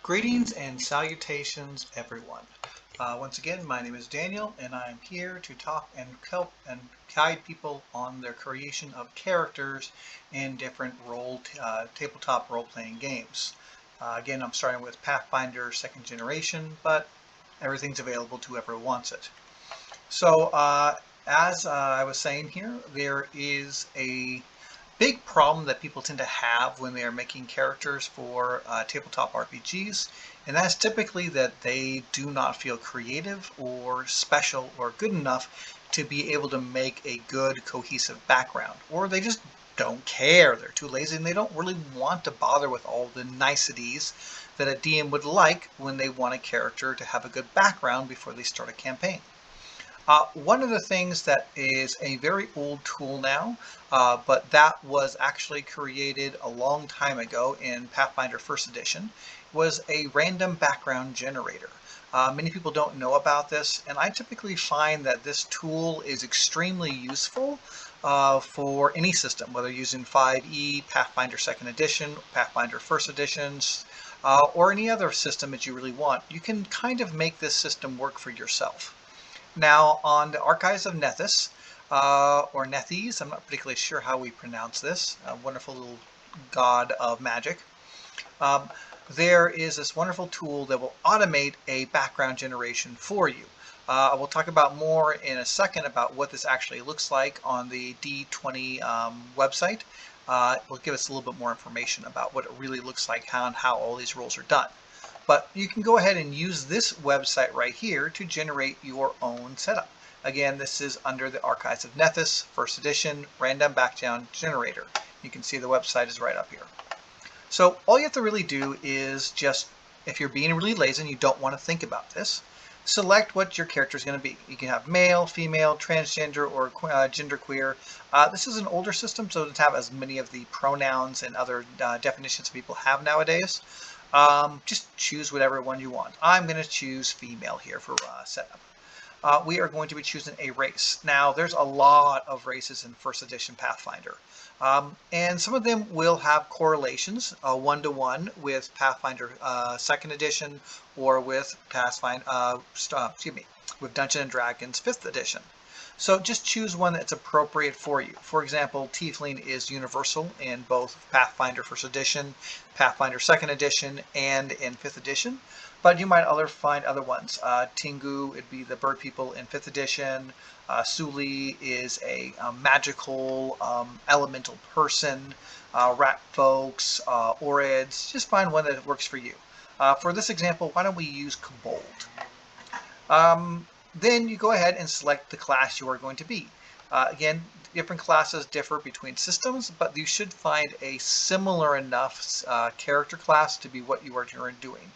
Greetings and salutations, everyone. Once again, my name is Daniel, and I am here to talk and help and guide people on their creation of characters in different tabletop role-playing games. Again, I'm starting with Pathfinder 2nd Generation, but everything's available to whoever wants it. So, as I was saying here, there is a big problem that people tend to have when they are making characters for tabletop RPGs, and that's typically that they do not feel creative or special or good enough to be able to make a good cohesive background, or they just don't care. They're too lazy and they don't really want to bother with all the niceties that a DM would like when they want a character to have a good background before they start a campaign. One of the things that is a very old tool now, but that was actually created a long time ago in Pathfinder First Edition, was a random background generator. Many people don't know about this, and I typically find that this tool is extremely useful for any system, whether using 5e, Pathfinder 2nd Edition, Pathfinder First Editions, or any other system that you really want. You can kind of make this system work for yourself. Now, on the Archives of Nethys, or Nethes, I'm not particularly sure how we pronounce this, a wonderful little god of magic, um, there is this wonderful tool that will automate a background generation for you. I will talk about more in a second about what this actually looks like on the D20 website. It will give us a little bit more information about what it really looks like and how all these rules are done. But you can go ahead and use this website right here to generate your own setup. Again, this is under the Archives of Nethys, First Edition, Random Background Generator. You can see the website is right up here. So all you have to really do is just, if you're being really lazy and you don't want to think about this, select what your character is going to be. You can have male, female, transgender, or genderqueer. This is an older system, so it doesn't have as many of the pronouns and other definitions people have nowadays. Just choose whatever one you want. I'm going to choose female here for setup. We are going to be choosing a race. Now, there's a lot of races in First Edition Pathfinder. And some of them will have correlations, one-to-one with Pathfinder 2nd Edition or with Pathfinder, with Dungeons and Dragons 5th Edition. So just choose one that's appropriate for you. For example, Tiefling is universal in both Pathfinder 1st Edition, Pathfinder 2nd Edition, and in 5th Edition. But you might find other ones. Tengu, it'd be the bird people in 5th Edition. Suli is a magical elemental person. Rat folks, Orids. Just find one that works for you. For this example, why don't we use Kobold? Then you go ahead and select the class you are going to be. Again, different classes differ between systems, but you should find a similar enough character class to be what you are doing.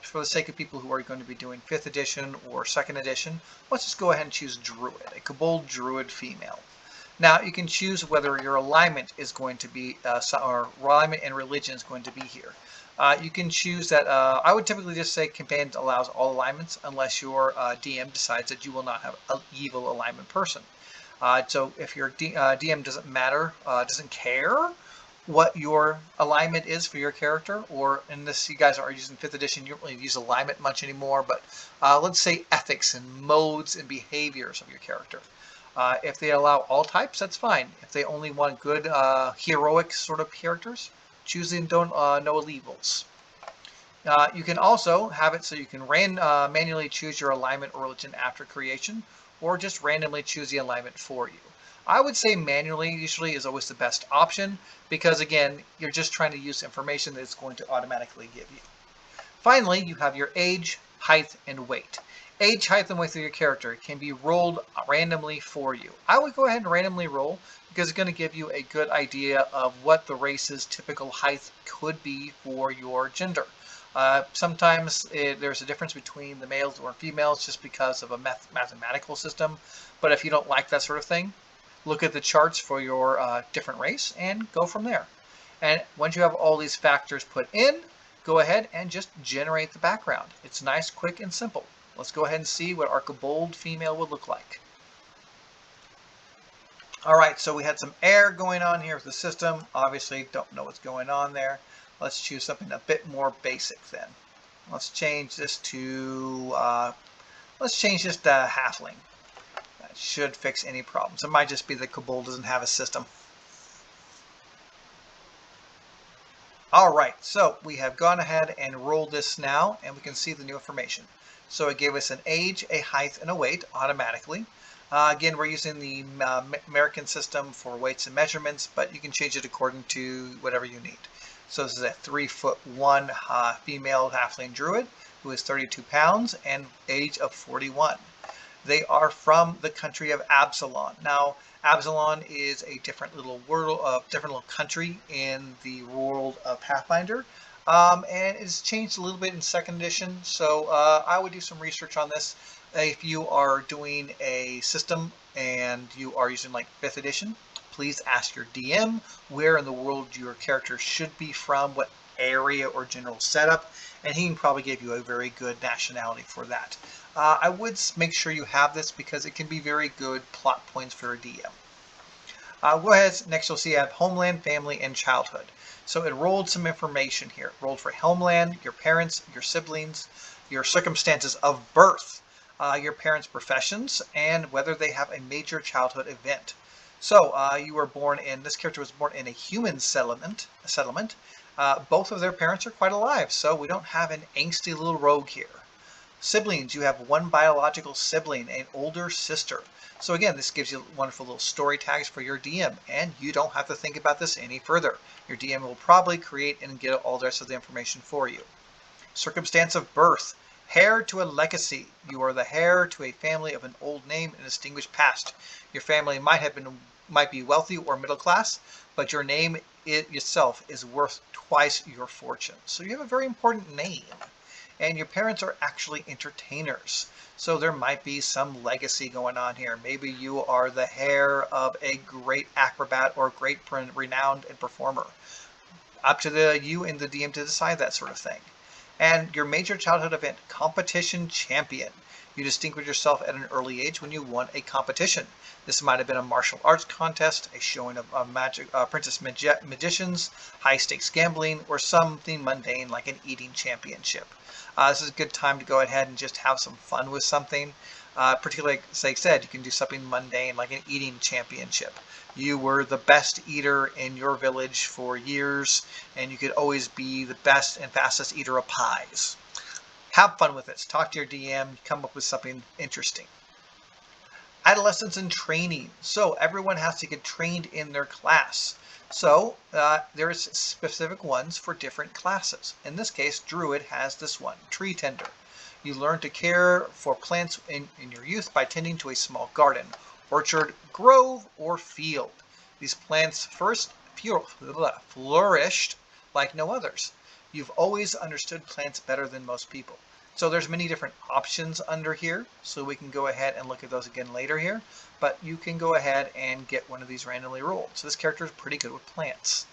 For the sake of people who are going to be doing 5th edition or 2nd edition, let's just go ahead and choose Druid, a Kobold Druid female. Now you can choose whether your alignment is going to be, or alignment and religion is going to be here. You can choose that. I would typically just say Command allows all alignments unless your DM decides that you will not have an evil alignment person. So if your DM doesn't care what your alignment is for your character, or in this, you guys are using 5th edition, you don't really use alignment much anymore, but let's say ethics and modes and behaviors of your character. If they allow all types, that's fine. If they only want good heroic sort of characters, choosing don't no evils. You can also have it so you can manually choose your alignment or religion after creation, or just randomly choose the alignment for you. I would say manually usually is always the best option because, again, you're just trying to use information that it's going to automatically give you. Finally, you have your age, height, and weight. Age, height, and weight of your character can be rolled randomly for you. I would go ahead and randomly roll because it's going to give you a good idea of what the race's typical height could be for your gender. Sometimes there's a difference between the males or females just because of a mathematical system. But if you don't like that sort of thing, look at the charts for your different race and go from there. And once you have all these factors put in, go ahead and just generate the background. It's nice, quick, and simple. Let's go ahead and see what our Kobold female would look like. All right, so we had some error going on here with the system. Obviously, don't know what's going on there. Let's choose something a bit more basic then. Let's change this to halfling. That should fix any problems. It might just be that Kabul doesn't have a system. All right, so we have gone ahead and rolled this now, and we can see the new information. So it gave us an age, a height, and a weight automatically. Again, we're using the American system for weights and measurements, but you can change it according to whatever you need. So this is a 3'1" female halfling druid who is 32 pounds and age of 41. They are from the country of Absalon. Now, Absalon is a different little world, different little country in the world of Pathfinder, and it's changed a little bit in second edition. So I would do some research on this. If you are doing a system and you are using like fifth edition, please ask your DM where in the world your character should be from, what area or general setup, and he can probably give you a very good nationality for that. I would make sure you have this because it can be very good plot points for a DM. Go ahead. Next, you'll see I have homeland, family, and childhood. So it rolled some information here. It rolled for homeland, your parents, your siblings, your circumstances of birth, your parents' professions, and whether they have a major childhood event. So you were born in, this character was born in a human settlement. Both of their parents are quite alive, so we don't have an angsty little rogue here. Siblings, you have one biological sibling, an older sister. So again, this gives you wonderful little story tags for your DM, and you don't have to think about this any further. Your DM will probably create and get all the rest of the information for you. Circumstance of birth. Heir to a legacy. You are the heir to a family of an old name and distinguished past. Your family might be wealthy or middle class, but your name itself is worth twice your fortune. So you have a very important name. And your parents are actually entertainers. So there might be some legacy going on here. Maybe you are the heir of a great acrobat or great renowned and performer. Up to you and the DM to decide that sort of thing. And your major childhood event, competition champion. You distinguished yourself at an early age when you won a competition. This might have been a martial arts contest, a showing of magic, princess magicians, high stakes gambling, or something mundane like an eating championship. This is a good time to go ahead and just have some fun with something. Particularly, as I said, you can do something mundane like an eating championship. You were the best eater in your village for years, and you could always be the best and fastest eater of pies. Have fun with this. Talk to your DM, come up with something interesting. Adolescence and training. So everyone has to get trained in their class. So there's specific ones for different classes. In this case, Druid has this one, Tree Tender. You learn to care for plants in your youth by tending to a small garden, orchard, grove, or field. These plants first flourished like no others. You've always understood plants better than most people. So there's many different options under here, so we can go ahead and look at those again later here, but you can go ahead and get one of these randomly rolled. So this character is pretty good with plants.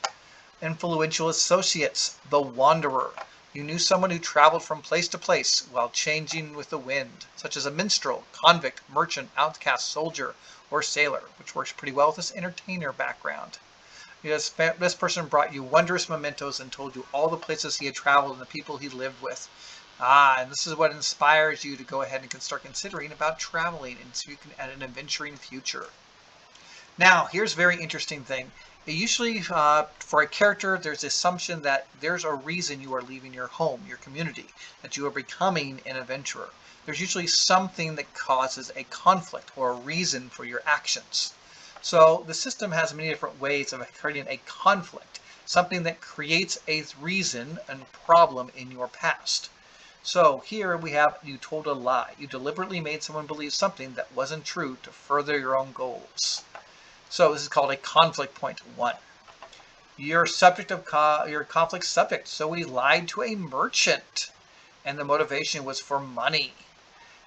Influential associates, the Wanderer. You knew someone who traveled from place to place while changing with the wind, such as a minstrel, convict, merchant, outcast, soldier, or sailor, which works pretty well with this entertainer background. This person brought you wondrous mementos and told you all the places he had traveled and the people he lived with. And this is what inspires you to go ahead and can start considering about traveling, and so you can add an adventuring future. Now, here's a very interesting thing. Usually, for a character, there's the assumption that there's a reason you are leaving your home, your community, that you are becoming an adventurer. There's usually something that causes a conflict or a reason for your actions. So the system has many different ways of creating a conflict, something that creates a reason and problem in your past. So here we have, you told a lie. You deliberately made someone believe something that wasn't true to further your own goals. So this is called a conflict point 1. Your subject of your conflict subject. So we lied to a merchant, and the motivation was for money.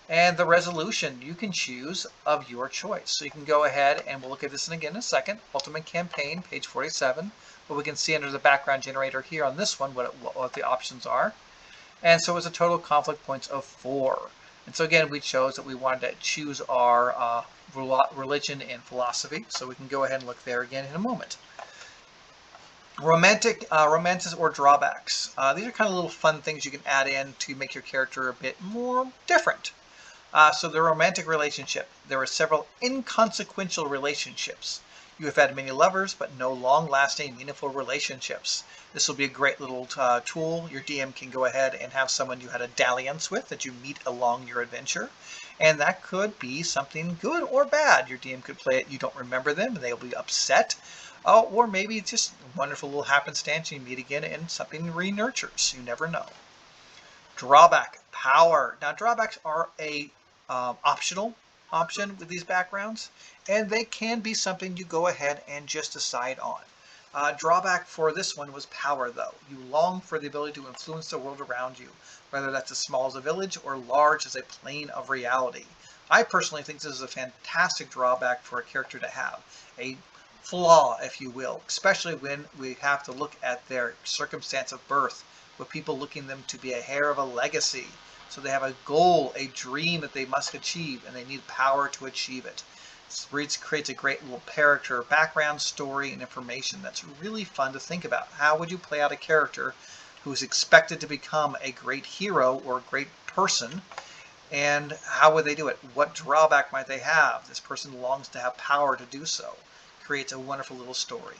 And the resolution you can choose of your choice. So you can go ahead, and we'll look at this again in a second. Ultimate campaign, page 47. But we can see under the background generator here on this one what the options are. And so it's a total conflict points of 4. And so again, we chose that we wanted to choose our religion and philosophy. So we can go ahead and look there again in a moment. Romances or drawbacks. These are kind of little fun things you can add in to make your character a bit more different. So the romantic relationship. There are several inconsequential relationships. You have had many lovers, but no long-lasting, meaningful relationships. This will be a great little tool. Your DM can go ahead and have someone you had a dalliance with that you meet along your adventure. And that could be something good or bad. Your DM could play it, you don't remember them, and they'll be upset. Or maybe it's just a wonderful little happenstance, you meet again and something re-nurtures. You never know. Drawback, power. Now drawbacks are a optional option with these backgrounds, and they can be something you go ahead and just decide on. Drawback for this one was power, though. You long for the ability to influence the world around you, whether that's as small as a village or large as a plane of reality. I personally think this is a fantastic drawback for a character to have. A flaw, if you will, especially when we have to look at their circumstance of birth, with people looking them to be a heir of a legacy. So they have a goal, a dream that they must achieve, and they need power to achieve it. It creates a great little character, background, story, and information that's really fun to think about. How would you play out a character who is expected to become a great hero or a great person? And how would they do it? What drawback might they have? This person longs to have power to do so. Creates a wonderful little story.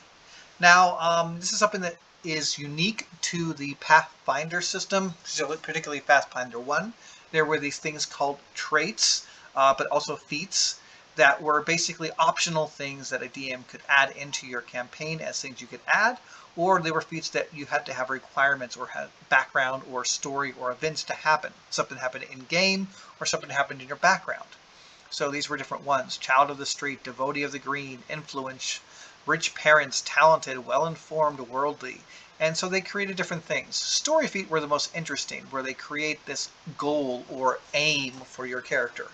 Now, this is something that is unique to the Pathfinder system, so particularly Pathfinder 1. There were these things called traits, but also feats, that were basically optional things that a DM could add into your campaign as things you could add, or they were feats that you had to have requirements or have background or story or events to happen. Something happened in game or something happened in your background. So these were different ones. Child of the street, devotee of the green, influence, rich parents, talented, well-informed, worldly. And so they created different things. Story feat were the most interesting, where they create this goal or aim for your character.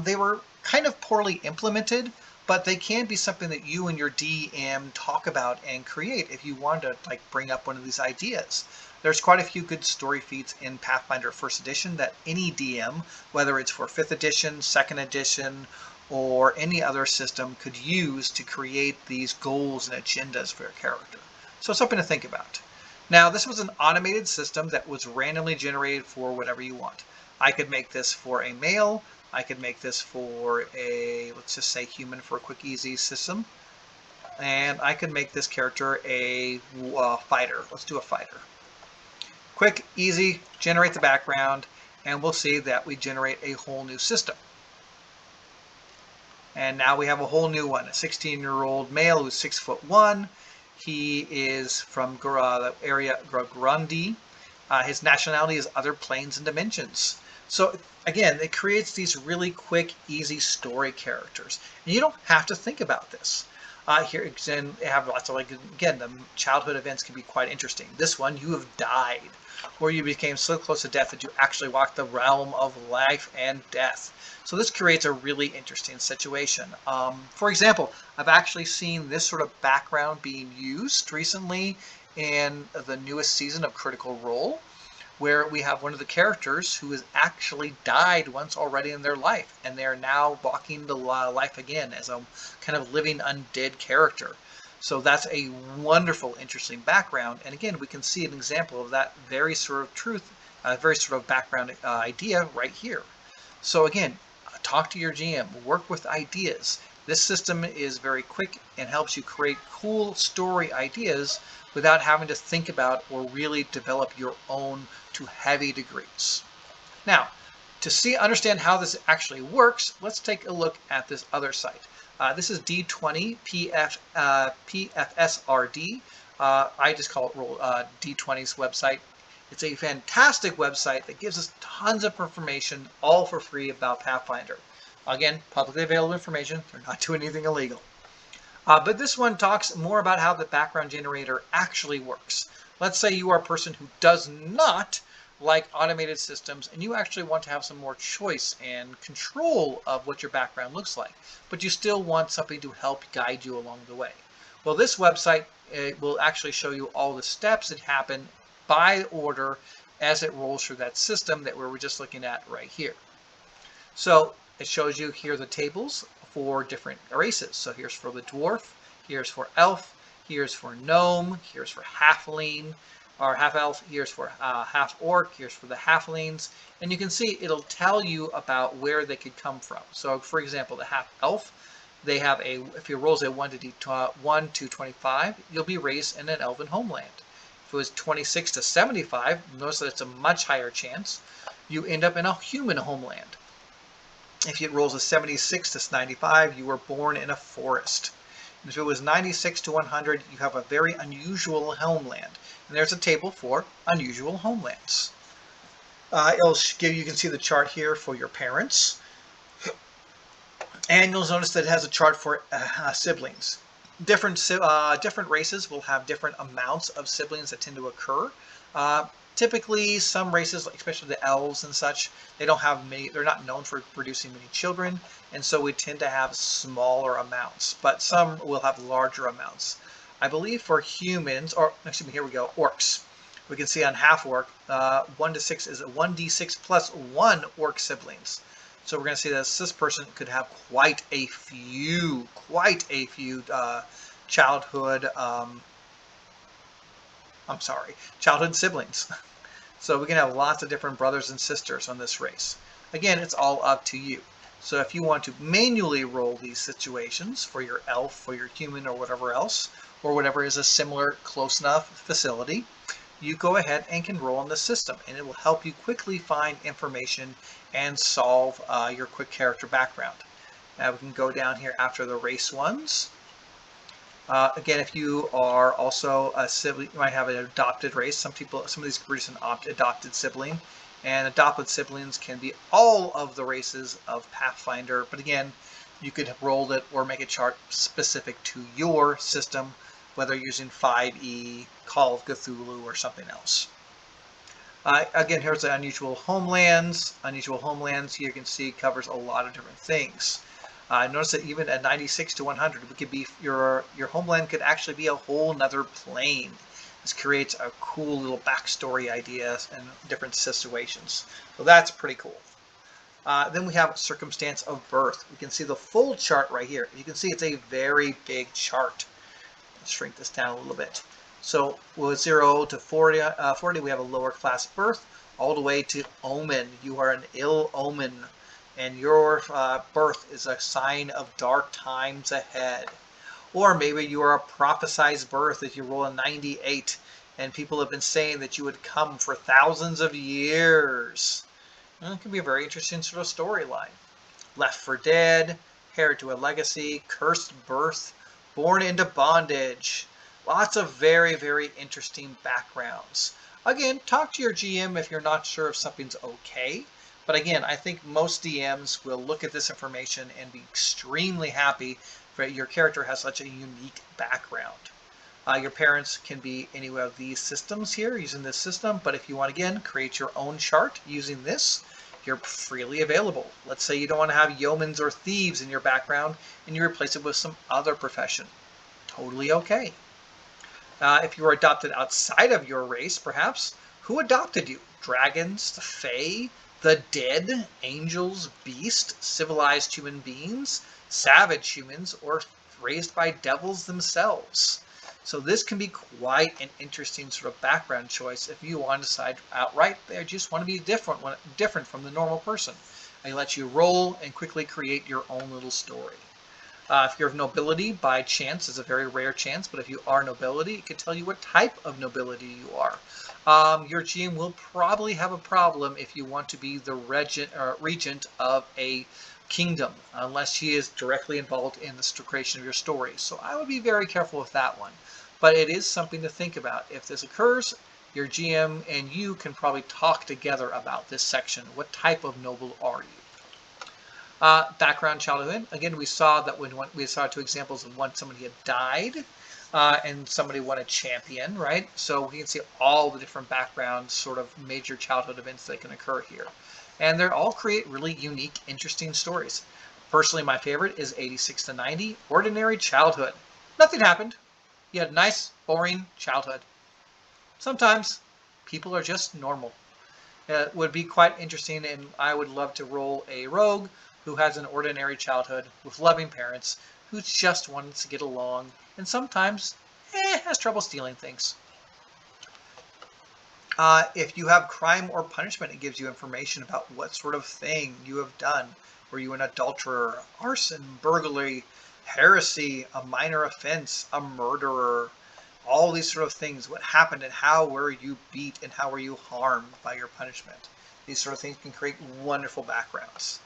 They were kind of poorly implemented, but they can be something that you and your DM talk about and create if you want to bring up one of these ideas. There's quite a few good story feats in Pathfinder 1st Edition that any DM, whether it's for 5th Edition, 2nd Edition, or any other system, could use to create these goals and agendas for your character. So something to think about. Now, this was an automated system that was randomly generated for whatever you want. I could make this for a male. I could make this for a, let's just say, human for a quick, easy system. And I could make this character a fighter. Let's do a fighter. Quick, easy, generate the background, and we'll see that we generate a whole new system. And now we have a whole new one, a 16-year-old male who's 6'1". He is from the area Grundy. His nationality is other planes and dimensions. So again, it creates these really quick, easy story characters. And you don't have to think about this. Here again, they have lots of, again, the childhood events can be quite interesting. This one, you have died, or you became so close to death that you actually walked the realm of life and death. So this creates a really interesting situation. For example, I've actually seen this sort of background being used recently in the newest season of Critical Role, where we have one of the characters who has actually died once already in their life, and they are now walking the life again as a kind of living undead character. So that's a wonderful, interesting background, and again, we can see an example of that very sort of truth, very sort of background idea right here. So again, talk to your GM, work with ideas. This system is very quick and helps you create cool story ideas without having to think about or really develop your own to heavy degrees. Now, to understand how this actually works, let's take a look at this other site. This is D20 PFSRD. I just call it D20's website. It's a fantastic website that gives us tons of information, all for free, about Pathfinder. Again, publicly available information. They're not doing anything illegal. But this one talks more about how the background generator actually works. Let's say you are a person who does not like automated systems, and you actually want to have some more choice and control of what your background looks like, but you still want something to help guide you along the way. Well, this website will actually show you all the steps that happen by order as it rolls through that system that we were just looking at right here. So it shows you here the tables 4 different races. So here's for the dwarf, here's for elf, here's for gnome, here's for halfling, or half elf, here's for half orc, here's for the halflings, and you can see it'll tell you about where they could come from. So for example, the half elf, they have a, if it rolls a 1 to 25, you'll be raised in an elven homeland. If it was 26 to 75, notice that it's a much higher chance, you end up in a human homeland. If it rolls a 76 to 95, you were born in a forest. And if it was 96 to 100, you have a very unusual homeland. And there's a table for unusual homelands. It'll give you can see the chart here for your parents. And you'll notice that it has a chart for siblings. Different races will have different amounts of siblings that tend to occur. Typically, some races, especially the elves and such, they don't have many. They're not known for producing many children, and so we tend to have smaller amounts. But some will have larger amounts. I believe for humans, or excuse me, here we go, orcs. We can see on half orc, 1 to 6 is a 1d6 plus 1 orc siblings. So we're going to see that this person could have quite a few childhood siblings. So we can have lots of different brothers and sisters on this race. Again, it's all up to you. So if you want to manually roll these situations for your elf, for your human, or whatever else, or whatever is a similar close enough facility, you go ahead and can roll in the system, and it will help you quickly find information and solve your quick character background. Now we can go down here after the race ones. Again, if you are also a sibling, you might have an adopted race. Some of these produce an adopted sibling, and adopted siblings can be all of the races of Pathfinder. But again, you could roll it or make a chart specific to your system, whether using 5e, Call of Cthulhu, or something else. Again, here's the unusual homelands. Unusual homelands, you can see, covers a lot of different things. Notice that even at 96 to 100, it could be your homeland could actually be a whole nother plane. This creates a cool little backstory ideas and different situations. So that's pretty cool. Then we have circumstance of birth. We can see the full chart right here. You can see it's a very big chart. Let's shrink this down a little bit. So with 0 to 40, we have a lower class birth, all the way to omen. You are an ill omen, and your birth is a sign of dark times ahead. Or maybe you are a prophesized birth if you roll a 98, and people have been saying that you would come for thousands of years. And it can be a very interesting sort of storyline. Left for dead, heir to a legacy, cursed birth, born into bondage. Lots of very, very interesting backgrounds. Again, talk to your GM if you're not sure if something's okay. But again, I think most DMs will look at this information and be extremely happy that your character has such a unique background. Your parents can be any of these systems here using this system, but if you want, again, create your own chart using this, you're freely available. Let's say you don't want to have yeomans or thieves in your background and you replace it with some other profession. Totally okay. If you were adopted outside of your race, perhaps, who adopted you? Dragons, the Fae, the dead, angels, beasts, civilized human beings, savage humans, or raised by devils themselves. So this can be quite an interesting sort of background choice if you want to decide outright they just want to be different from the normal person. I let you roll and quickly create your own little story. If you're of nobility, by chance, it's a very rare chance, but if you are nobility, it can tell you what type of nobility you are. Your GM will probably have a problem if you want to be the regent of a kingdom, unless he is directly involved in the creation of your story. So I would be very careful with that one. But it is something to think about. If this occurs, your GM and you can probably talk together about this section. What type of noble are you? Background childhood. Again, we saw that when we saw 2 examples of when somebody had died and somebody won a champion, right? So we can see all the different background sort of major childhood events that can occur here. And they all create really unique, interesting stories. Personally, my favorite is 86 to 90, ordinary childhood. Nothing happened. You had a nice, boring childhood. Sometimes people are just normal. It would be quite interesting, and I would love to roll a rogue who has an ordinary childhood with loving parents who just wants to get along and sometimes has trouble stealing things. If you have crime or punishment, it gives you information about what sort of thing you have done. Were you an adulterer, arson, burglary, heresy, a minor offense, a murderer? All these sort of things. What happened and how were you beat and how were you harmed by your punishment? These sort of things can create wonderful backgrounds.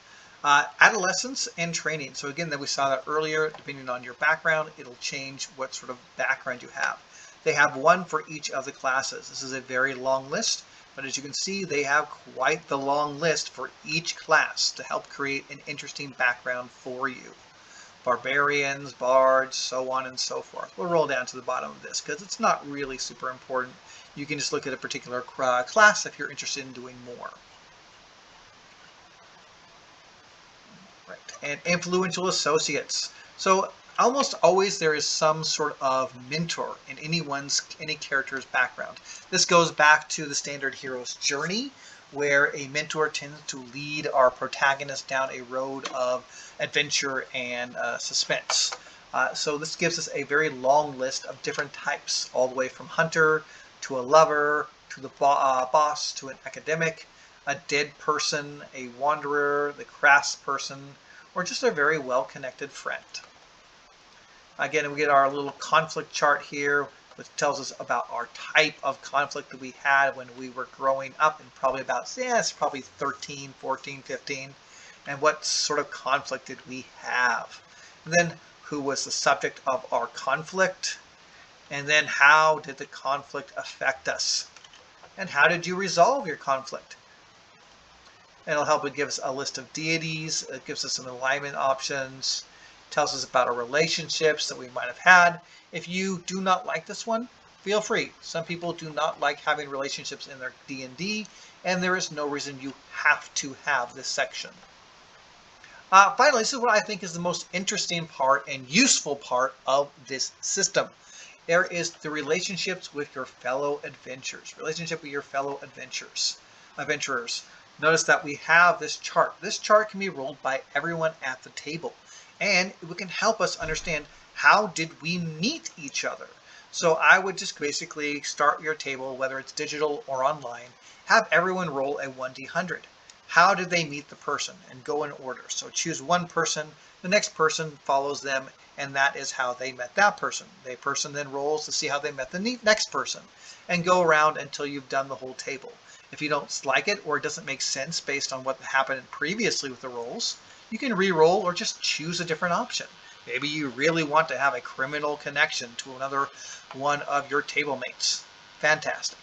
Adolescence and training. So again, that we saw that earlier, depending on your background, it'll change what sort of background you have. They have one for each of the classes. This is a very long list, but as you can see, they have quite the long list for each class to help create an interesting background for you. Barbarians, bards, so on and so forth. We'll roll down to the bottom of this because it's not really super important. You can just look at a particular class if you're interested in doing more. Right. And influential associates. So almost always there is some sort of mentor in any character's background. This goes back to the standard hero's journey, where a mentor tends to lead our protagonist down a road of adventure and suspense. So this gives us a very long list of different types, all the way from hunter to a lover to the boss to an academic, a dead person, a wanderer, the crafts person, or just a very well-connected friend. Again, we get our little conflict chart here, which tells us about our type of conflict that we had when we were growing up, and probably about, it's probably 13, 14, 15, and what sort of conflict did we have. And then who was the subject of our conflict, and then how did the conflict affect us, and how did you resolve your conflict. It'll help it give us a list of deities, it gives us some alignment options, tells us about our relationships that we might have had. If you do not like this one, feel free. Some people do not like having relationships in their D&D, and there is no reason you have to have this section. Finally, this is what I think is the most interesting part and useful part of this system. There is the relationships with your fellow adventurers. Adventurers. Notice that we have this chart. This chart can be rolled by everyone at the table, and it can help us understand how did we meet each other. So I would just basically start your table, whether it's digital or online, have everyone roll a 1d100. How did they meet the person? And go in order. So choose one person, the next person follows them, and that is how they met that person. The person then rolls to see how they met the next person, and go around until you've done the whole table. If you don't like it or it doesn't make sense based on what happened previously with the rolls, you can re-roll or just choose a different option. Maybe you really want to have a criminal connection to another one of your table mates. Fantastic.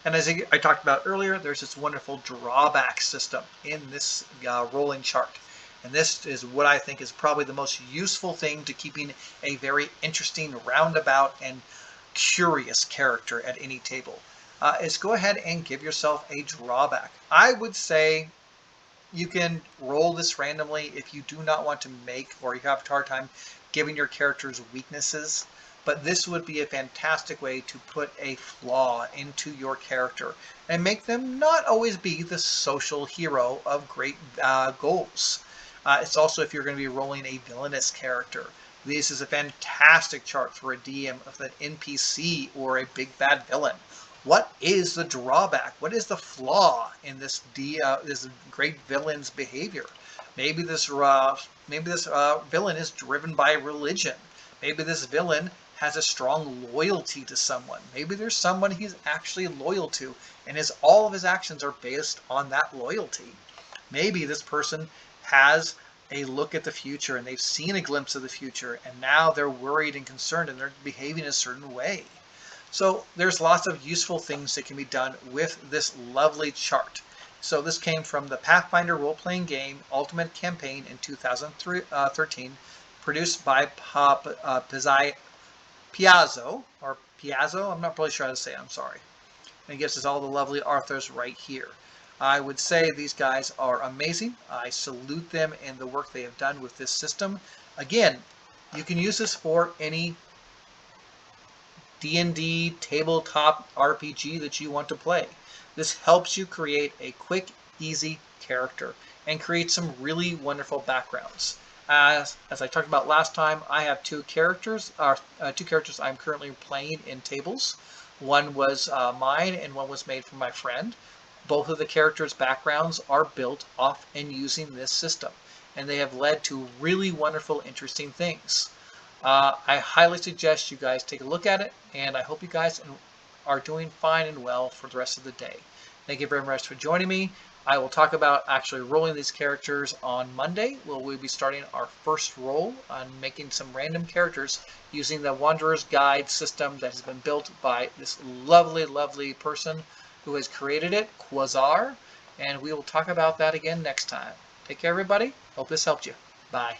And as I talked about earlier, there's this wonderful drawback system in this rolling chart. And this is what I think is probably the most useful thing to keeping a very interesting, roundabout, and curious character at any table. Is go ahead and give yourself a drawback. I would say you can roll this randomly if you do not want to make, or you have a hard time giving your characters weaknesses, but this would be a fantastic way to put a flaw into your character and make them not always be the social hero of great goals. It's also if you're going to be rolling a villainous character. This is a fantastic chart for a DM of an NPC or a big bad villain. What is the drawback? What is the flaw in this great villain's behavior? Maybe this villain is driven by religion. Maybe this villain has a strong loyalty to someone. Maybe there's someone he's actually loyal to, and all of his actions are based on that loyalty. Maybe this person has a look at the future, and they've seen a glimpse of the future, and now they're worried and concerned, and they're behaving a certain way. So there's lots of useful things that can be done with this lovely chart. So this came from the Pathfinder role-playing game Ultimate Campaign in 2013, produced by Piazzo, I'm not really sure how to say it, I'm sorry. And it gives us all the lovely authors right here. I would say these guys are amazing. I salute them in the work they have done with this system. Again, you can use this for any D&D tabletop RPG that you want to play. This helps you create a quick, easy character. and create some really wonderful backgrounds. As I talked about last time, I have two characters I'm currently playing in tables. One was mine and one was made for my friend. Both of the characters' backgrounds are built off and using this system, and they have led to really wonderful, interesting things. I highly suggest you guys take a look at it, and I hope you guys are doing fine and well for the rest of the day. Thank you very much for joining me. I will talk about actually rolling these characters on Monday. We'll be starting our first roll on making some random characters using the Wanderer's Guide system that has been built by this lovely, lovely person who has created it, Quasar. And we will talk about that again next time. Take care, everybody. Hope this helped you. Bye.